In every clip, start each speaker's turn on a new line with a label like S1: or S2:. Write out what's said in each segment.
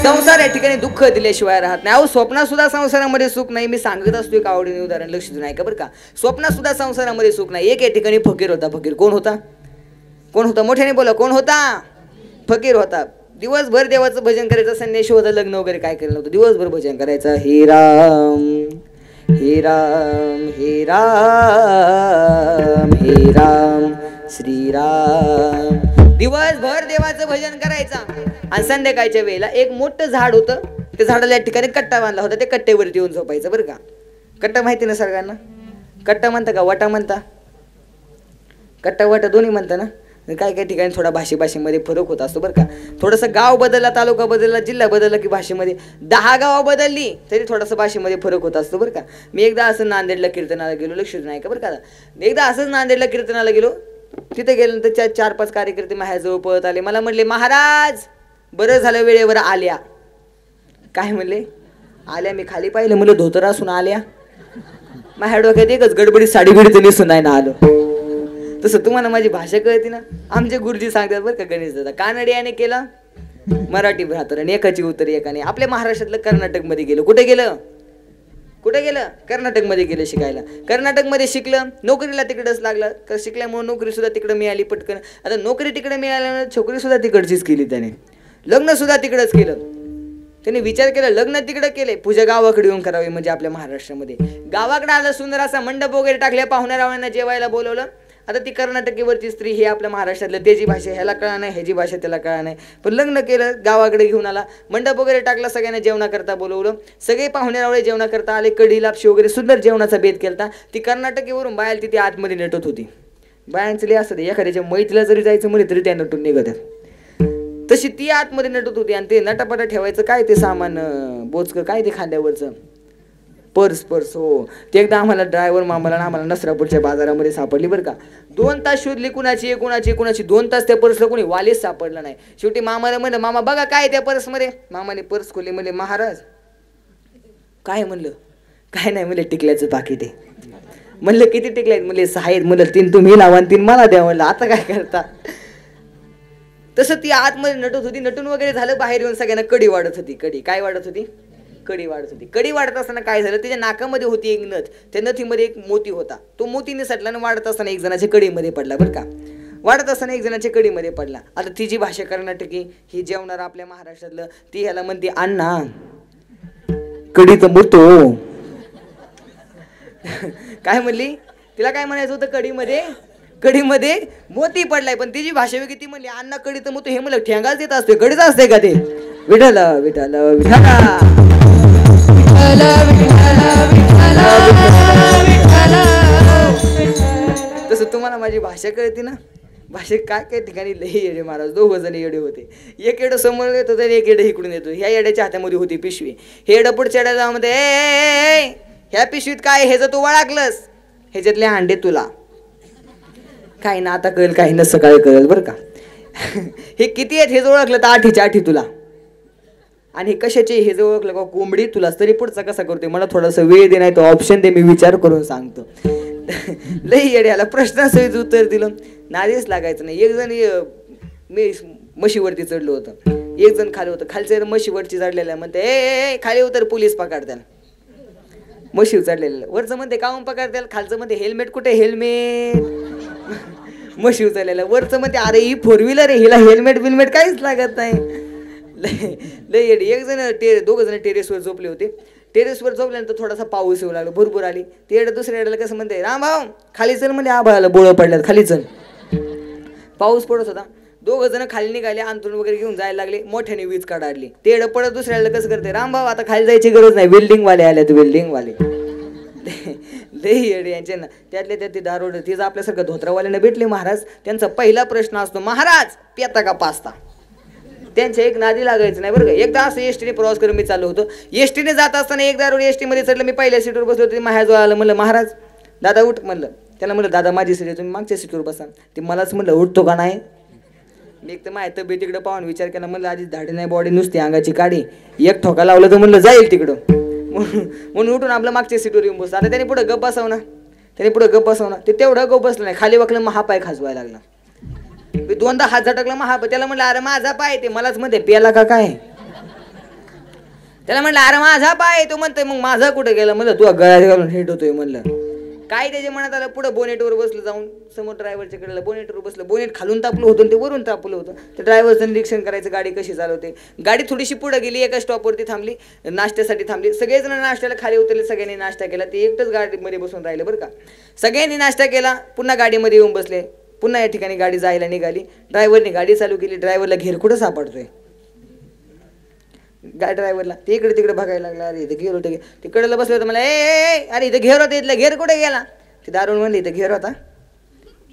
S1: संसार या ठिकाणी दुःख दिल्याशिवाय राहत नाही. अहो स्वप्नात सुद्धा संसारामध्ये सुख नाही. मी सांगत असतो एक आवडीने उदाहरण, लक्ष देऊन ऐका बरं का. स्वप्नात सुद्धा संसारामध्ये सुख नाही. एक या ठिकाणी फकीर होता. फकीर कोण होता? कोण होता? मोठ्याने बोला, कोण होता? फकीर होता. दिवसभर देवाचं भजन करायचं. संन्याशी होता, लग्न वगैरे काय केलं नव्हतं. दिवसभर भजन करायचं. हे राम हे राम हे राम हे राम श्रीराम. दिवसभर देवाचं भजन करायचं. आणि संध्याकाळच्या वेळेला एक मोठं झाड होतं. त्या झाडाला या ठिकाणी कट्टा बांधला होता. ते कट्ट्यावरती येऊन झोपायचं बरं का. कट्टा माहिती ना सगळ्यांना? कट्टा म्हणता का वाटा म्हणता? कट्टा वाटा दोन्ही म्हणता ना. काय काय ठिकाणी थोडा भाषेमध्ये फरक होत असतो बरं का. थोडंसं गाव बदलला, तालुका बदलला, जिल्हा बदलला की भाषेमध्ये 10 गावं बदलली तरी थोडासा भाषेमध्ये फरक होत असतो बरं का. मी एकदा असं नांदेडला कीर्तनाला गेलो, लक्ष नाही का बरं का. एकदा असंच नांदेडला कीर्तनाला गेलो. तिथे गेल्यानंतर 4-5 कार्यकर्ते माझ्याजवळ पळत आले. मला म्हणले, महाराज बरं झालं वेळेवर आल्या. काय म्हणले? आल्या. मी खाली पाहिलं, म्हणलं धोतर असून आल्या. माझ्या डोक्यात एकच गडबडीत साडी बिडीचं नेसून नाही ना आलो. तसं तुम्हाला माझी भाषा कळते ना. आमचे गुरुजी सांगतात बरं का, गणेश दादा कानडियाने केलं, मराठी भ्रातर आणि एकाची उत्तर एकाने. आपल्या महाराष्ट्रातलं कर्नाटकमध्ये गेलं. कुठे गेलं? कुठे गेलं? कर्नाटकमध्ये गेलं शिकायला. कर्नाटकमध्ये शिकलं, नोकरीला तिकडंच लागलं. शिकल्यामुळे नोकरी सुद्धा तिकडं मिळाली पटकन. आता नोकरी तिकडे मिळाल्यामुळे छोकरी सुद्धा तिकडचीच केली त्याने. लग्न सुद्धा तिकडंच केलं. त्याने विचार केला, लग्न तिकडे केले, पूजा गावाकडे येऊन करावी. म्हणजे आपल्या महाराष्ट्रामध्ये गावाकडे आलं, सुंदर असा मंडप वगैरे टाकले, पाहुण्या रावण्यांना जेवायला बोलवलं. आता ती कर्नाटकीवरची स्त्री ही आपल्या महाराष्ट्रातलं, त्याची भाषा ह्याला कळा नाही, ह्याची भाषा त्याला कळा नाही. पण लग्न केलं, गावाकडे घेऊन आला, मंडप वगैरे टाकला, सगळ्यांना जेवणाकरता बोलवलं. सगळे पाहुणे रावळे जेवणाकरता आले. कढी लापशी वगैरे सुंदर जेवणाचा बेत केलता. ती कर्नाटकीवरून बायल तिथे आतमध्ये नटत होती. बायांचं लय असतं, एखाद्याच्या मैत्रीला जरी जायचं म्हणे तरी त्या नटून निघत. तशी ती आतमध्ये नटत होती. आणि ते नटापटा ठेवायचं काय ते सामान बोचकं काय ते खांद्यावरचं पर्स. हो, ते एकदा आम्हाला ड्रायव्हर मामाला आम्हाला नसरापूरच्या बाजारामध्ये सापडली बरं का. 2 तास शोधली, कुणाची 2 तास त्या पर्सला कोणी वालीच सापडला नाही. शेवटी मामाला म्हणलं, मामा बघा काय त्या पर्समध्ये. मामाने पर्स खोली. म्हणले, महाराज काय? म्हणलं काय नाही. म्हणले टिकल्याचं पाकिट आहे. म्हणलं किती टिकले आहेत? म्हणले 6 आहेत. म्हणलं 3 तुम्ही लावा आणि 3 मला द्या. म्हणलं आता काय करता. तसं ती आतमध्ये नटत होती. नटून वगैरे झालं, बाहेर येऊन सगळ्यांना कडी वाढत होती. कडी काय वाढत होती? कडी वाढत होती. कडी वाढत असताना काय झालं, त्याच्या नाकामध्ये होती एक नथ. त्या नथीमध्ये एक मोती होता. तो मोती निसटला आणि वाढत असताना एक जणाच्या कडीमध्ये पडला बरं का. वाढत असताना एक जणाच्या कडीमध्ये पडला. आता ती जी भाषा कर्नाटकी, ही जेवणार आपल्या महाराष्ट्रातलं, ती ह्याला म्हणते, अण्णा कडी तर मोतो. काय म्हणली? तिला काय म्हणायचं होतं? कडीमध्ये मोती पडलाय. पण तिची भाषा वेगळी. ती म्हणली, अण्णा कडी तर मोतो. हे म्हणलं ठेंगाच देत असते, कडीच असते का ते? विठ्ठल विठ्ठल विठ्ठल. तसं तुम्हाला माझी भाषा कळते ना. भाषेत काय काय ठिकाणी लई येडे महाराज. 2 जण येडे होते. एक येडं समोर येतो तर एक येडं इकडून येतो. ह्या येड्याच्या हातामध्ये होती पिशवी. हे येडं पुढच्या येड्याला म्हणते, ह्या पिशवीत काय? हे जर तू वळाकलंस, ह्याच्यातले हांडे तुला. काही ना आता कळेल, काही ना सकाळी कळेल बरं का. हे किती आहेत हे जर ओळखलं तर 8च्या 8 तुला. आणि कशाचे हे जर ओळखलं का कोंबडी तुला. तरी पुढचा कसा करतोय, मला थोडासा वेळ दे, नाही तो ऑप्शन दे, मी विचार करून सांगतो. लई येड्याला प्रश्नासहित उत्तर दिलं. नादीच लागायचं नाही. एक जण मी म्हशीवरती चढलो होतं. एक जण खाली होतं. खालचं म्हशीवरची चढलेला म्हणते, ए खाली उतर, पोलीस पकडत्याल. म्हशीवर चढलेलं वरचं म्हणते, काहून पकडत्याल? खालचं म्हणते, हेल्मेट कुठे? हेल्मेट. म्हशीवर चढलेलं वरचं म्हणते, अरे ही 4 व्हीलर आहे, हिला हेल्मेट बिलमेट काहीच लागत नाही. लय येडी. एक जण 2 जण टेरेसवर झोपले होते. टेरेसवर झोपल्यानंतर थोडासा पाऊस येऊ लागला, भरपूर आली. ते येडं दुसऱ्या येड्याला कसं म्हणते, राम भाऊ खाली चल. म्हणजे आभाळाला बोळं पडल्यात, खाली चल. पाऊस पडत होता. 2 जण खाली निघाले, अंथरूण वगैरे घेऊन जायला लागले. मोठ्याने वीज काढली. ते येडं पडत दुसऱ्याला कसं करते, राम भाऊ आता खाली जायची गरज नाही, बिल्डिंग वाले आल्यात, बिल्डिंग वाले. लई येडे यांचे ना. त्यातले त्यात ते दारोड तिचं आपल्यासारखं धोत्रावाल्याने भेटले महाराज. त्यांचा पहिला प्रश्न असतो, महाराज पिता का पास्ता? त्यांच्या एक नादी लागायचं नाही बरं का. एकदा असं एसटीने प्रवास करून मी चाललो होतो. एसटीने जात असताना एक दारोड एसटीमध्ये चढलं. मी पहिल्या सीटवर बसलो होतो. माझ्याजवळ आलं. म्हणलं, महाराज दादा उठ. म्हणलं त्याला, म्हणलं दादा माझी सीट आहे, तुम्ही मागच्या सीटवर बसा. ते मलाच म्हणलं, उठतो का नाही? मी एक तर माझ्या तब्येतीकडे पाहून विचार केला. म्हणलं आधी धाडी नाही, बॉडी नुसती अंगाची काढी. एक ठोका लावलं तर म्हणलं जाईल तिकडं. म्हणून उठून आपलं मागच्या सीटवर येऊन बसतो. आता त्याने पुढं गप बसवना. ते तेवढं गप बसलं नाही. खाली वाकलं, मग हा पाय खाजवायला लागला. मी 2दा हात झटकला. मग त्याला म्हणलं, अरे माझा पाय. ते मलाच मध्ये पेला का काय? त्याला म्हणलं अरे माझा पाय, तो म्हणतोय मग माझा कुठे गेला. म्हणलं तू गळ्यात घालून हिट होतोय. म्हणलं काय त्याच्या मनात आलं. पुढे बोनेटवर बसलं, जाऊन समोर ड्रायव्हरच्या कडेला बोनेटवर बसलं. बोनेट खालून तापलं होतं आणि ते वरून तापलं होतं. तर ड्रायव्हरचं निरीक्षण करायचं गाडी कशी चालवते. गाडी थोडीशी पुढे गेली, एका स्टॉपवरती थांबली, नाश्त्यासाठी थांबली. सगळेजण नाश्त्याला खाली उतरले, सगळ्यांनी नाश्ता केला. ते एकटंच गाडीमध्ये बसून राहिलं बरं का. सगळ्यांनी नाश्ता केला, पुन्हा गाडीमध्ये येऊन बसले. पुन्हा या ठिकाणी गाडी जायला निघाली. ड्रायव्हरने गाडी चालू केली. ड्रायव्हरला घेर कुठं सापडतोय. ड्रायव्हरला ते इकडे तिकडे बघायला लागला. अरे इथे घेर होते, तिकडला बसलं होतं. मला ए अरे इथं घेर होता, इथला घेर कुठे गेला. ते दारून म्हणले इथं घेर होता,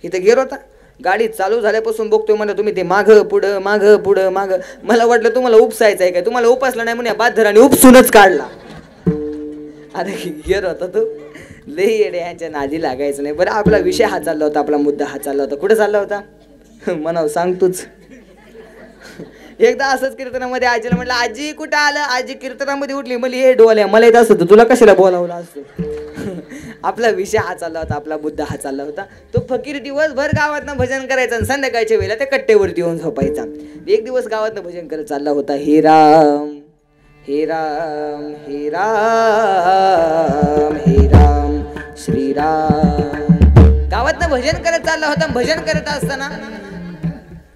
S1: इथं घेर होता. गाडी चालू झाल्यापासून बघतोय म्हणलं तुम्ही ते मागं पुढं मागं पुढं मागं. मला वाटलं तुम्हाला उपसायचं आहे काय. तुम्हाला उपासला नाही म्हणून बादधराने उपसूनच काढला. अरे घेर होता तो. लई येडे ह्यांच्या नादी लागायचं नाही. बरं आपला विषय हा चालला होता, आपला मुद्दा हा चालला होता. कुठं चालला होता म्हणावं सांग तूच. एकदा असंच कीर्तनामध्ये आजीला म्हटलं आजी कुठं आलं. आजी कीर्तनामध्ये उठली, म्हणली हे डोल्या मला येत असतं तुला कशाला बोलावलं असतं. आपला विषय हा चालला होता, आपला मुद्दा हा चालला होता. तो फकीर दिवसभर गावातनं भजन करायचा आणि संध्याकाळच्या वेळेला त्या कट्टेवरती येऊन झोपायचा. एक दिवस गावातनं भजन करत चालला होता. हे राम हे राम हे राम हे राम श्रीराम. गावातनं भजन करत चालला होता. भजन करत असताना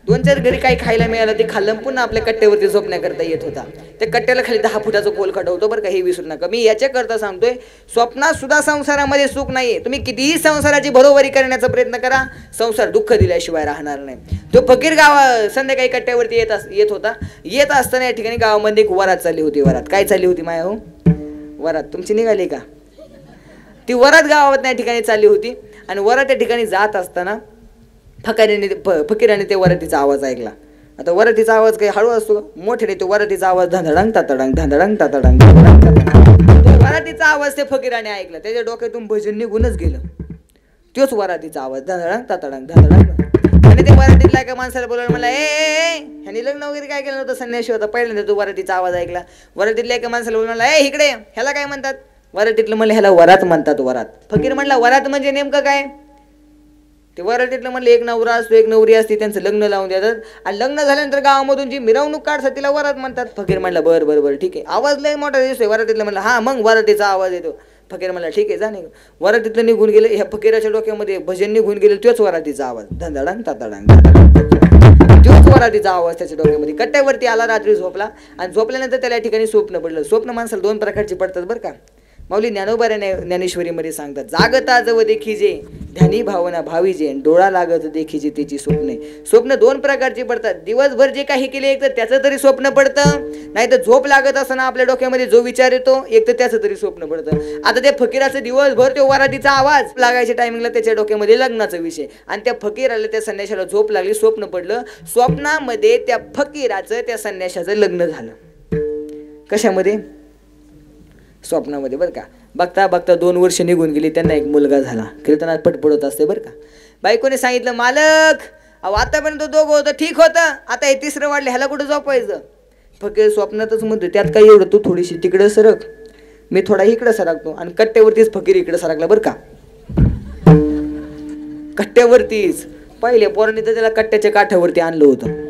S1: 2-4 घरी काही खायला मिळालं, ते खाल्लं. पुन्हा आपल्या कट्ट्यावरती झोपण्याकरता येत होता. त्या कट्ट्याला खाली 10 फुटाचं पोल खडवतो बरं का, हे विसरू नका. मी याच्याकरता सांगतोय, स्वप्नात सुद्धा संसारामध्ये सुख नाहीये. तुम्ही कितीही संसाराची भरोवरी करण्याचा प्रयत्न करा, संसार दुःख दिल्याशिवाय राहणार नाही. तो फकीर संध्याकाळी कट्ट्यावरती येत होता. येत असताना या ठिकाणी गावामध्ये एक वरात चालली होती. वरात काय चालली होती माया हो. वरात तुमची निघाली का. ती वरात गावात या ठिकाणी चालली होती. आणि वरात या ठिकाणी जात असताना फकीराने ते वरातीचा आवाज ऐकला. आता वरातीचा आवाज काही हळू असतो, मोठ्याने तो वरातीचा आवाज धडंग तातडंग धडंग तातडंग वरातीचा आवाज ते फकीराने ऐकला. त्याच्या डोक्यातून भजन निघूनच गेलं. तोच वरातीचा आवाज धडंग तातडंग धडंग. आणि ते वरातीतल्या एका माणसाला बोलवलं, मला ह्यानी लग्न वगैरे काय केलं नव्हतं, संन्यासी होता. पहिल्यांदा तो वरातीचा आवाज ऐकला. वरातीतल्या एका माणसाला बोलवलं, मला इकडे ह्याला काय म्हणतात. वरातीतलं म्हणलं ह्याला वरात म्हणतात. वरात. फकीर म्हणला वरात म्हणजे नेमकं काय. ते वरातीतलं म्हणलं एक नवरा असतो, एक नवरी असते, त्यांचं लग्न लावून देतात. आणि लग्न झाल्यानंतर गावामधून जी मिरवणूक काढतात तिला वरात म्हणतात. फकीर म्हणला बरं बरं बरं ठीक आहे. आवाज लय मोठा दिसतोय. वरातीतलं म्हणलं हा मग वरातीचा आवाज येतो. फकीर म्हणला ठीक आहे जा नाही. वरातीतलं निघून गेलं. ह्या फकीराच्या डोक्यामध्ये भजन निघून गेलं. तोच वरातीचा आवाज धंदडांग तातडांग. तोच वरातीचा आवाज त्याच्या डोक्यामध्ये. कट्ट्यावरती आला, रात्री झोपला. आणि झोपल्यानंतर त्याला या ठिकाणी स्वप्न पडलं. स्वप्न माणसाला 2 प्रकारची पडतात बरं का. माऊली ज्ञानोबा ज्ञानेश्वरीमध्ये सांगतात, जागता जव देखीजे ध्यानी भावना भावीजे, डोळा लागत देखीजे त्याची स्वप्ने. स्वप्न 2 प्रकारची पडतात. दिवसभर जे काही केले एक तर त्याचं तरी स्वप्न पडतं, नाही तर झोप लागत असताना आपल्या डोक्यामध्ये जो विचार येतो एक तर त्याचं तरी स्वप्न पडतं. आता त्या फकीराचं दिवसभर तो वरातीचा आवाज लागायच्या टायमिंगला त्याच्या डोक्यामध्ये लग्नाचा विषय. आणि त्या फकीराला, त्या संन्याशाला झोप लागली, स्वप्न पडलं. स्वप्नामध्ये त्या फकीराचं त्या संन्याशाचं लग्न झालं. कशामध्ये. स्वप्नामध्ये बरं का. बघता बघता 2 वर्ष निघून गेली. त्यांना एक मुलगा झाला. कीर्तनात पटपडत असते बरं का. बायकोने सांगितलं, मालक अहो आतापर्यंत 2 होतं ठीक होतं, आता हे 3रं वाढलं, ह्याला कुठं झोपायचं. फकीर स्वप्नातच म्हणतो त्यात काय एवढं, तू थोडीशी तिकडं सरक, मी थोडा इकडं सरकतो. आणि कट्ट्यावरतीच फकीर इकडं सरकला बरं का. कट्ट्यावरतीच. पहिल्या पोरांनी तर त्याला कट्ट्याच्या काठावरती आणलं होतं.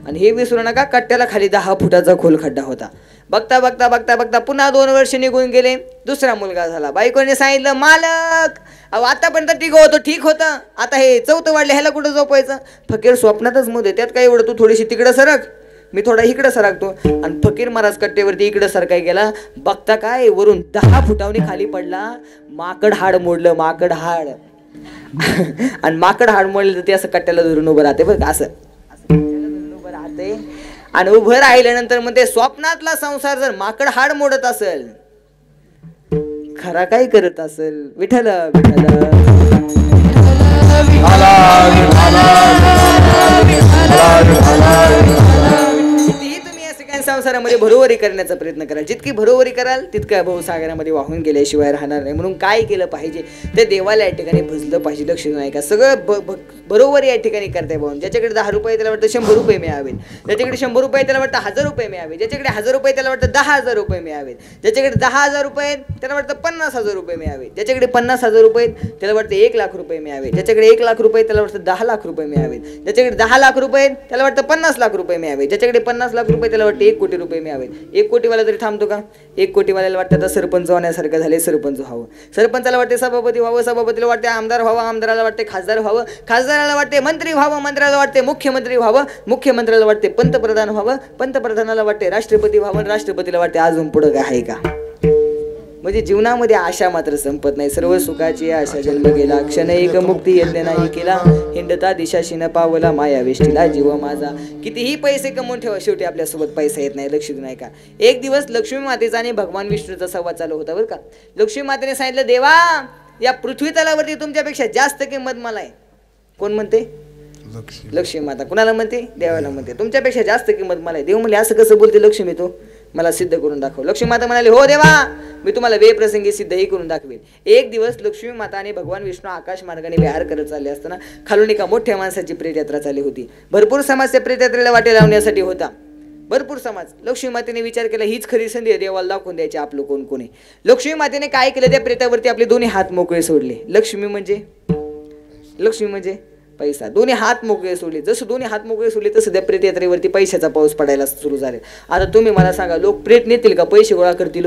S1: आणि हे विसरू नका, कट्ट्याला खाली 10 फुटाचा खोल खड्डा होता. बघता बघता बघता बघता पुन्हा 2 वर्ष निघून गेले. 2रा मुलगा झाला. बायकोने सांगितलं, मालक अहो आतापर्यंत ठीक होतं, आता हे 4थं वाढलं, ह्याला कुठं झोपायचं. फकीर स्वप्नातच मध्ये त्यात काय एवढं, तू थोडीशी तिकडं सरक, मी थोडा इकडं सरकतो. आणि फकीर महाराज कट्टेवरती इकडं सरकाय गेला. बघता काय वरून 10 फुटावनी खाली पडला. माकड हाड मोडलं, माकड हाड. आणि माकड हाड मोडलं तर ते असं कट्ट्याला धरून उभं राहते बरं का. असं उभं राहते. आणि उभं राहिल्यानंतर मग ते स्वप्नातला संसार जर माकड हाड मोडत असेल, खरा काय करत असेल. विठ्ठल विठ्ठल. संसारामध्ये भरोवरी करण्याचा प्रयत्न कराल. जितकी भरोवरी कराल तितक्या भवसागरामध्ये वाहून गेल्याशिवाय राहणार नाही. म्हणून काय केलं पाहिजे, ते देवाला या ठिकाणी भजलं पाहिजे. लक्ष नाही का, सगळं बरोबर या ठिकाणी करताय भाऊन. ज्याच्याकडे 10 रुपये त्याला वाटतं 100 रुपये मिळावेत, ज्याच्याकडे 100 रुपये त्याला वाटतं 1000 रुपये मिळावे, ज्याच्याकडे 1000 रुपये त्याला वाटतं 10,000 रुपये मिळावेत, ज्याच्याकडे 10,000 रुपये त्याला वाटतं 50,000 रुपये मिळावे, ज्याच्याकडे 50,000 रुपये त्याला वाटतं 1,00,000 रुपये मिळावे, ज्याच्याकडे 1,00,000 रुपये त्याला वाटतं 10,00,000 रुपये मिळावेत, ज्याच्याकडे 10,00,000 रुपये त्याला वाटतं 50,00,000 रुपये मिळावे, ज्याच्याकडे 50,00,000 रुपये त्याला वाटतं 1 कोटी रुपये मिळावेत. 1 कोटीवाला तरी थांबतो का? 1 कोटीवाल्याला वाटतं आता सरपंच होण्यासारखं झाले, सरपंच व्हावं. सरपंचाला वाटते सभापती व्हावं, सभापतीला वाटते आमदार व्हावं, आमदाराला वाटते खासदार व्हावं, खासदाराला वाटते मंत्री व्हावं, मंत्र्याला वाटते मुख्यमंत्री व्हावं, मुख्यमंत्र्याला वाटते पंतप्रधान व्हावं, पंतप्रधानाला वाटते राष्ट्रपती व्हावं, राष्ट्रपतीला वाटते अजून पुढं काय आहे का? म्हणजे जीवनामध्ये आशा मात्र संपत नाही. सर्व सुखाची आशा जन्म गेला, क्षण एक मुक्ती यज्ञ नाही केला, हिंडता दिशाशी न पावला माया वेष्टीला जीव माझा. कितीही पैसे कमवून ठेवा, शेवटी आपल्यासोबत पैसा येत नाही. लक्ष नाही का? एक दिवस लक्ष्मी मातेचा आणि भगवान विष्णूचा संवाद चालू होता बरं का. लक्ष्मी मातेने सांगितलं, देवा या पृथ्वी तलावरती तुमच्यापेक्षा जास्त किंमत मला आहे. कोण म्हणते? लक्ष्मी माता. कुणाला म्हणते? देवाला म्हणते. तुमच्यापेक्षा जास्त किंमत मला आहे. देव म्हणले असं कसं बोलते लक्ष्मी, तो मला सिद्ध करून दाखव. लक्ष्मी माता म्हणाली, हो देवा, मी तुम्हाला वेप्रसंगी सिद्धही करून दाखवेल. एक दिवस लक्ष्मी माता आणि भगवान विष्णू आकाश मार्गाने विहार करत चालले असताना खालून एका मोठ्या माणसाची प्रेतयात्रा चालली होती. भरपूर समाज त्या प्रेतयात्रेला वाटे लावण्यासाठी होता, भरपूर समाज. लक्ष्मी मातेने विचार केला, हीच खरी संधी आहे देवाला दाखवून द्यायची आपलं कोण कोणी. लक्ष्मी मातेने काय केलं, त्या प्रेतावरती आपले दोन्ही हात मोकळे सोडले. लक्ष्मी म्हणजे पैसा. दोन्ही हात मोकळे सोडले. जसं दोन्ही हात मोकळे सोडले तसं त्या प्रेतयात्रेवरती पैशाचा पाऊस पडायला सुरू झाले. आता तुम्ही मला सांगा, लोक प्रेत नेतील का? पैसे गोळा करतील?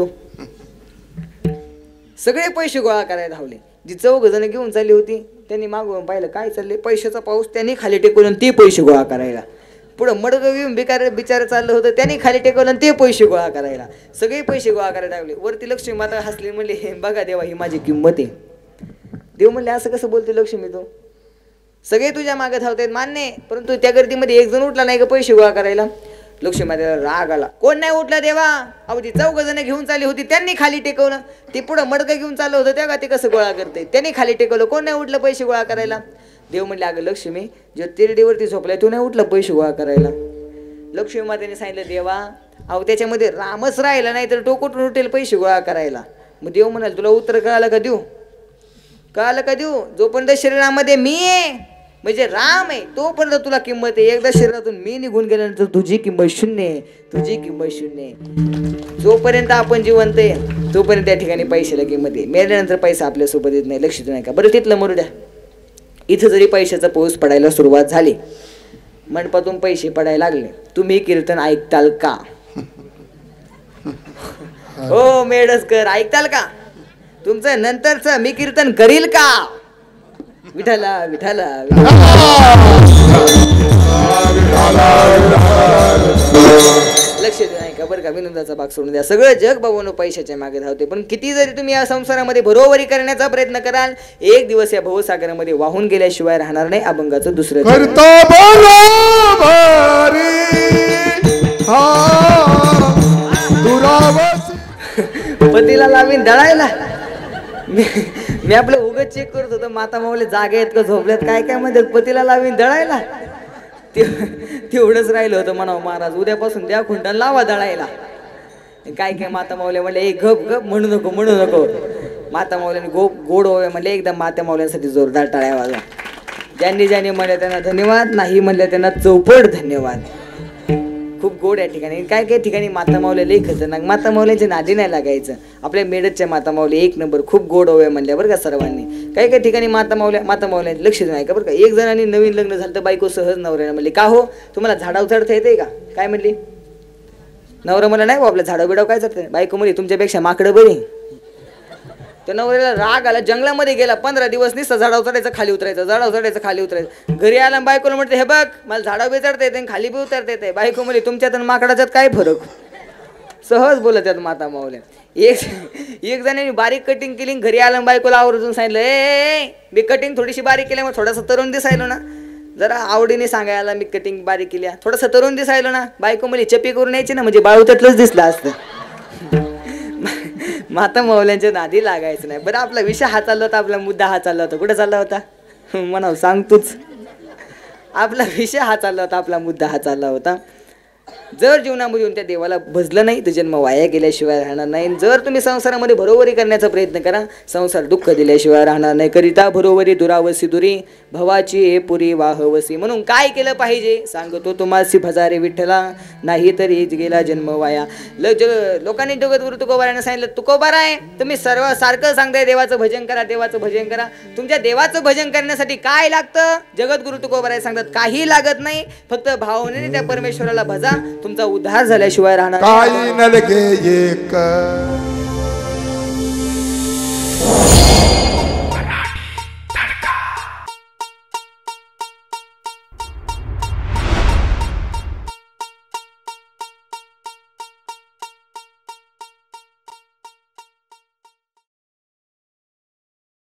S1: सगळे पैसे गोळा करायला धावले. जी 4 जण घेऊन चालली होती त्यांनी मागून पाहिलं काय चालले, पैशाचा पाऊस. त्यांनी खाली टेकवलं ते पैसे गोळा करायला. पुढं मडगं घेऊन बिचार चाललं होतं, त्यांनी खाली टेकवलं ते पैसे गोळा करायला. सगळे पैसे गोळा करायला लागले. वरती लक्ष्मी माता हसली, म्हणले, हे बघा देवा, ही माझी किंमत आहे. देव म्हणले, असं कसं बोलते लक्ष्मी तू? सगळे तुझ्या मागे धावतायत मान्य, परंतु त्या गर्दीमध्ये एक जण उठला नाही का पैसे गोळा करायला? लक्ष्मी मातेला राग आला. कोण नाही उठला देवा? अहो ती 4 जण घेऊन चालली होती त्यांनी खाली टेकवलं. ते पुढं मडकं घेऊन चाललं होतं तेव्हा ते कसं गोळा करते? त्यांनी खाली टेकवलं. कोण नाही उठलं पैसे गोळा करायला? देव म्हणले, अगं लक्ष्मी, जो तिरडीवरती झोपलाय तू नाही उठला पैसे गोळा करायला. लक्ष्मी मातेने सांगितलं, देवा अहो त्याच्यामध्ये रामच राहिला नाही तर तो कुठून उठेल पैसे गोळा करायला? मग देव म्हणाल, तुला उत्तर कळालं का देऊ? कळालं का देऊ? जोपर्यंत शरीरामध्ये मी आहे म्हणजे राम आहे तोपर्यंत तुला किंमत आहे. एकदा शरीरातून मी निघून गेल्यानंतर तुझी किंमत शून्य आहे, तुझी किंमत शून्य आहे. जोपर्यंत आपण जिवंत आहे तोपर्यंत त्या ठिकाणी पैशाला किंमत आहे. मेल्यानंतर पैसा आपल्यासोबत येत नाही. लक्षात नाही का? बरं तिथलं मरू द्या. इथं जरी पैशाचा पाऊस पडायला सुरुवात झाली, मंडपातून पैसे पडायला लागले, तुम्ही कीर्तन ऐकताल का? हो मेडसकर, ऐकताल का? तुमचं नंतरचं मी कीर्तन करील का? विठाला विठाला लक्ष देऊ नाही का? बरं का? विनोदाचा भाग सोडून द्या. सगळं जग बाबून पैशाच्या मागे धावते, पण किती जरी तुम्ही या संसारामध्ये भरोवरी करण्याचा प्रयत्न कराल, एक दिवस या भवसागरामध्ये वाहून गेल्याशिवाय राहणार नाही. अभंगाचं दुसरं पतीला लावीन दळायला. मी आपलं उगत चेक करत होतो, माता माऊले जागे आहेत का झोपल्यात काय काय म्हणतात, पतीला लावीन दळायला. तेवढंच राहिलं होतं म्हणावं, महाराज उद्यापासून द्या खुंटण लावा दळायला. काय काय माता माऊल्या म्हणले, एक गप गप म्हणू नको म्हणू नको. माता माऊल्याने गोड होवे म्हणले, एकदम माता माऊल्यांसाठी जोरदार टाळ्या वाजवा. ज्यांनी म्हणले त्यांना धन्यवाद, नाही म्हणले त्यांना चौपट धन्यवाद. खूप गोड या ठिकाणी. काय काय ठिकाणी माता माऊल्या लई खतरनाक. माता माऊल्याच्या नादी नाही लागायचं. आपल्या मेडच्या माता माऊल्या 1 नंबर, खूप गोड होव्या म्हणल्या बरं का सर्वांनी. काही काही ठिकाणी माता माऊल्या लक्ष नाही का बरं का? एक जणांनी नवीन लग्न झालं तर बायको सहज नवऱ्याला म्हणली, का हो तुम्हाला झाडाव चढता येते का? काय म्हणली? नवरा मला नाही, आपल्या झाडाव बिडाव काय चढतं? बायको म्हणली, तुमच्यापेक्षा माकडं बरी. त्या नवऱ्याला राग आला, जंगलामध्ये गेला. 15 दिवस नुसतं झाडावर चढायचं खाली उतरायचं, झाडावर चढायचं खाली उतरायचं. घरी आला बायकोला म्हणते, हे बघ मला झाडावर बी चढता येते खाली बी उतरता येते. बायको म्हणली, तुमच्यात आणि माकडाच्यात काय फरक? सहज बोलत त्यात माता माऊल्या. एक जणांनी बारीक कटिंग केली, घरी आलं बायकोला आवर्जून सांगितलं, मी कटिंग थोडीशी बारीक केल्यामुळे थोडासा तरुण दिसायलो ना, जरा आवडीने सांगायला मी कटिंग बारीक केली, थोडासा तरुण दिसायलो ना. बायको म्हणली, चपी करून यायची ना म्हणजे बाळूतच दिसला असतं. माता माऊल्यांच्या नादी लागायचं नाही. बरं आपला विषय हा चालला होता, आपला मुद्दा हा चालला होता. कुठे चालला होता म्हणाव सांग तूच. आपला विषय हा चालला होता, आपला मुद्दा हा चालला होता. जर जीवनामध्ये येऊन त्या देवाला भजलं नाही तर जन्म वाया गेल्याशिवाय राहणार नाही. जर तुम्ही संसारामध्ये बरोबरी करण्याचा प्रयत्न करा, संसार दुःख दिल्याशिवाय राहणार नाही. करिता बरोबरी दुरावसी दुरी, भवाची पुरी वाहवसी. म्हणून काय केलं पाहिजे सांगतो तुम्हासी भजारे विठ्ठला, नाही तरी गेला जन्म वाया. लोकांनी जगद्गुरु तुकोबाराने सांगितलं, तुकोबार आहे तुम्ही सर्व सारखं सांगताय देवाचं भजन करा, देवाचं भजन करा. तुमच्या देवाचं भजन करण्यासाठी काय लागतं? जगद्गुरु तुकोबाराय सांगतात, काही लागत नाही. फक्त भावनेने त्या परमेश्वराला भजा. तुमचा उद्धार झाल्याशिवाय राहणार
S2: काही नलगे एक